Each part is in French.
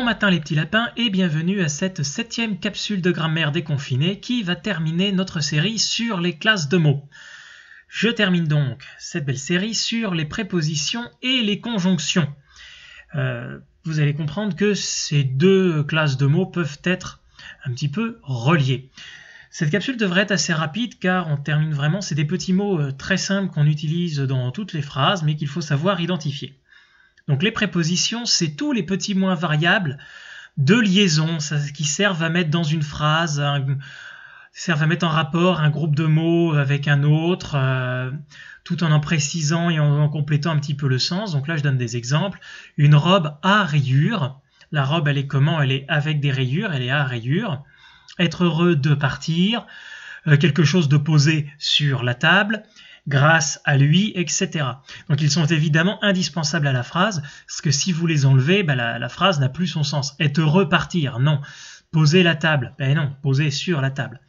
matin les petits lapins et bienvenue à cette 7e capsule de grammaire déconfinée qui va terminer notre série sur les classes de mots. Je termine donc cette belle série sur les prépositions et les conjonctions. Vous allez comprendre que ces deux classes de mots peuvent être un petit peu reliées. Cette capsule devrait être assez rapide car on termine vraiment, c'est des petits mots très simples qu'on utilise dans toutes les phrases mais qu'il faut savoir identifier. Donc les prépositions, c'est tous les petits mots invariables de liaison qui servent à mettre dans une phrase, servent à mettre en rapport un groupe de mots avec un autre, tout en précisant et en complétant un petit peu le sens. Donc là, je donne des exemples. Une robe à rayures. La robe, elle est comment? Elle est avec des rayures, elle est à rayures. Être heureux de partir. Quelque chose de posé sur la table. Grâce à lui, etc. Donc ils sont évidemment indispensables à la phrase, parce que si vous les enlevez, la phrase n'a plus son sens. Être heureux, partir, non. Poser la table, non, poser sur la table.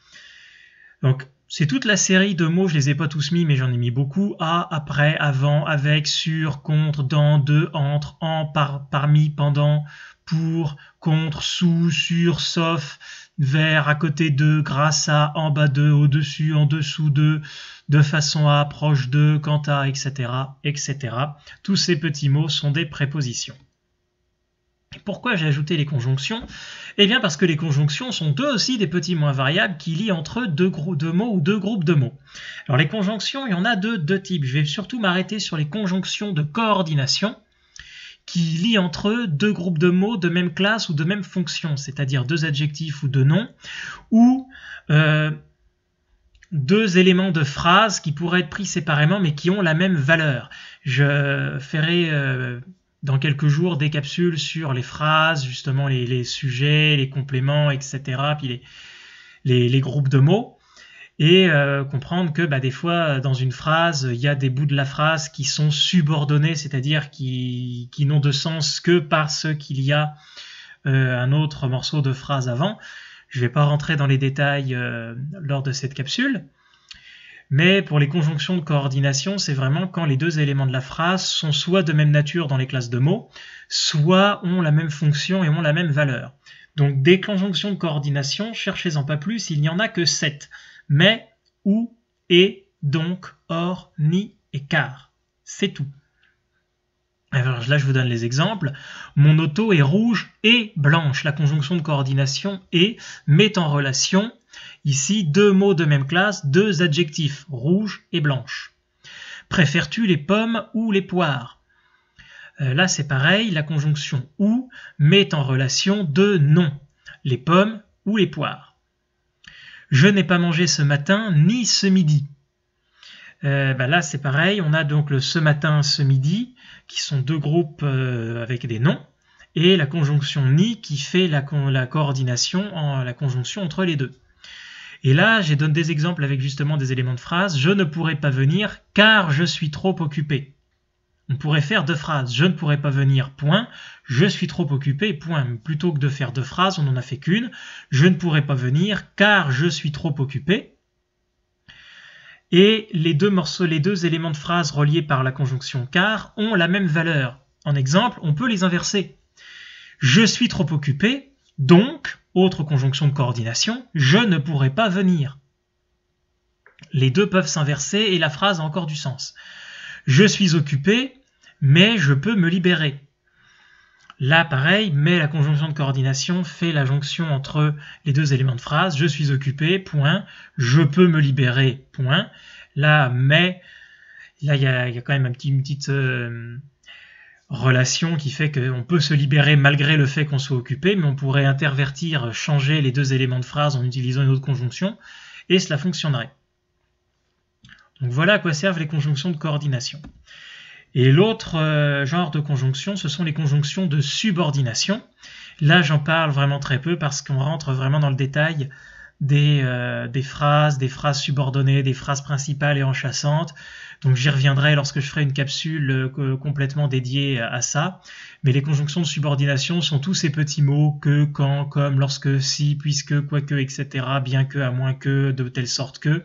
Donc c'est toute la série de mots, je les ai pas tous mis, mais j'en ai mis beaucoup. À, après, avant, avec, sur, contre, dans, de, entre, en, parmi, pendant, pour, contre, sous, sur, sauf, vers, à côté de, grâce à, en bas de, au-dessus, en dessous de façon à, proche de, quant à, etc., etc. Tous ces petits mots sont des prépositions. Pourquoi j'ai ajouté les conjonctions? Eh bien parce que les conjonctions sont eux aussi des petits mots invariables qui lient entre eux deux mots ou deux groupes de mots. Alors les conjonctions, il y en a de deux types. Je vais surtout m'arrêter sur les conjonctions de coordination qui lient entre eux deux groupes de mots de même classe ou de même fonction, c'est-à-dire deux adjectifs ou deux noms, ou deux éléments de phrase qui pourraient être pris séparément mais qui ont la même valeur. Je ferai dans quelques jours des capsules sur les phrases, justement les sujets, les compléments, etc. Puis les groupes de mots. Et comprendre que des fois, dans une phrase, il y a des bouts de la phrase qui sont subordonnés, c'est-à-dire qui n'ont de sens que parce qu'il y a un autre morceau de phrase avant. Je ne vais pas rentrer dans les détails lors de cette capsule. Mais pour les conjonctions de coordination, c'est vraiment quand les deux éléments de la phrase sont soit de même nature dans les classes de mots, soit ont la même fonction et ont la même valeur. Donc des conjonctions de coordination, cherchez-en pas plus, il n'y en a que 7. Mais, ou, et, donc, or, ni et car. C'est tout. Alors là, je vous donne les exemples. Mon auto est rouge et blanche. La conjonction de coordination et met en relation, ici, deux mots de même classe, deux adjectifs, rouge et blanche. Préfères-tu les pommes ou les poires? Là, c'est pareil, la conjonction ou met en relation deux noms, les pommes ou les poires. Je n'ai pas mangé ce matin ni ce midi. Là, c'est pareil, on a donc le ce matin, ce midi, qui sont deux groupes avec des noms, et la conjonction ni qui fait la coordination, la conjonction entre les deux. Et là, je donne des exemples avec justement des éléments de phrase. Je ne pourrai pas venir car je suis trop occupé. On pourrait faire deux phrases. Je ne pourrai pas venir, point. Je suis trop occupé, point. Plutôt que de faire deux phrases, on n'en a fait qu'une. Je ne pourrai pas venir car je suis trop occupé. Et les deux éléments de phrase reliés par la conjonction car ont la même valeur. En exemple, on peut les inverser. Je suis trop occupé, donc, autre conjonction de coordination, je ne pourrai pas venir. Les deux peuvent s'inverser et la phrase a encore du sens. Je suis occupé, mais je peux me libérer. Là, pareil, mais la conjonction de coordination fait la jonction entre les deux éléments de phrase. Je suis occupé, point. Je peux me libérer, point. Là, mais, là, il y a quand même une petite relation qui fait qu'on peut se libérer malgré le fait qu'on soit occupé, mais on pourrait intervertir, changer les deux éléments de phrase en utilisant une autre conjonction, et cela fonctionnerait. Donc voilà à quoi servent les conjonctions de coordination. Et l'autre genre de conjonction, ce sont les conjonctions de subordination. Là, j'en parle vraiment très peu parce qu'on rentre vraiment dans le détail des phrases subordonnées, des phrases principales et enchâssantes. Donc j'y reviendrai lorsque je ferai une capsule complètement dédiée à ça. Mais les conjonctions de subordination sont tous ces petits mots que, quand, comme, lorsque, si, puisque, quoique, etc., bien que, à moins que, de telle sorte que,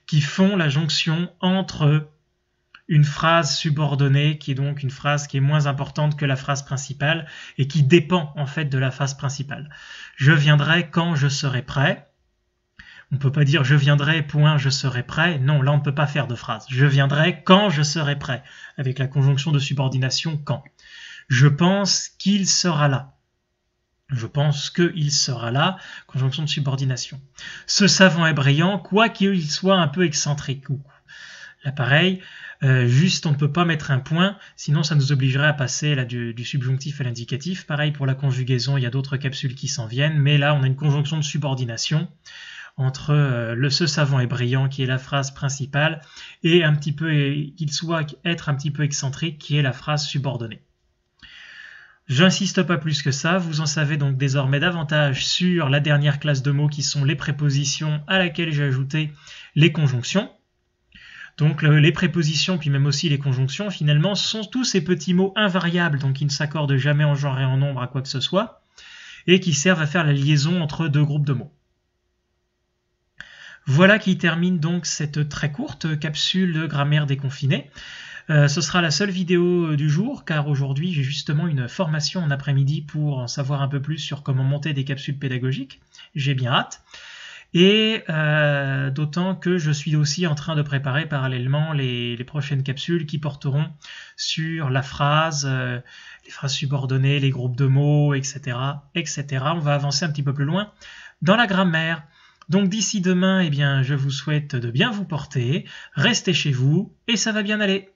qui font la jonction entre une phrase subordonnée qui est donc une phrase qui est moins importante que la phrase principale et qui dépend en fait de la phrase principale. Je viendrai quand je serai prêt. On ne peut pas dire « je viendrai, point, je serai prêt ». Non, là on ne peut pas faire de phrase. Je viendrai quand je serai prêt, avec la conjonction de subordination « quand ». Je pense qu'il sera là. Je pense qu'il sera là, conjonction de subordination. Ce savant est brillant, quoi qu'il soit un peu excentrique. Là pareil, juste on ne peut pas mettre un point, sinon ça nous obligerait à passer là, du subjonctif à l'indicatif. Pareil pour la conjugaison, il y a d'autres capsules qui s'en viennent, mais là on a une conjonction de subordination entre ce savant est brillant qui est la phrase principale et un petit peu qu'il soit être un petit peu excentrique qui est la phrase subordonnée. J'insiste pas plus que ça, vous en savez donc désormais davantage sur la dernière classe de mots qui sont les prépositions à laquelle j'ai ajouté les conjonctions. Donc les prépositions, puis même aussi les conjonctions, finalement, sont tous ces petits mots invariables, donc qui ne s'accordent jamais en genre et en nombre à quoi que ce soit, et qui servent à faire la liaison entre deux groupes de mots. Voilà qui termine donc cette très courte capsule de grammaire déconfinée. Ce sera la seule vidéo du jour, car aujourd'hui j'ai justement une formation en après-midi pour en savoir un peu plus sur comment monter des capsules pédagogiques. J'ai bien hâte. Et d'autant que je suis aussi en train de préparer parallèlement les prochaines capsules qui porteront sur la phrase, les phrases subordonnées, les groupes de mots, etc., etc. On va avancer un petit peu plus loin dans la grammaire. Donc d'ici demain, eh bien, je vous souhaite de bien vous porter, restez chez vous et ça va bien aller.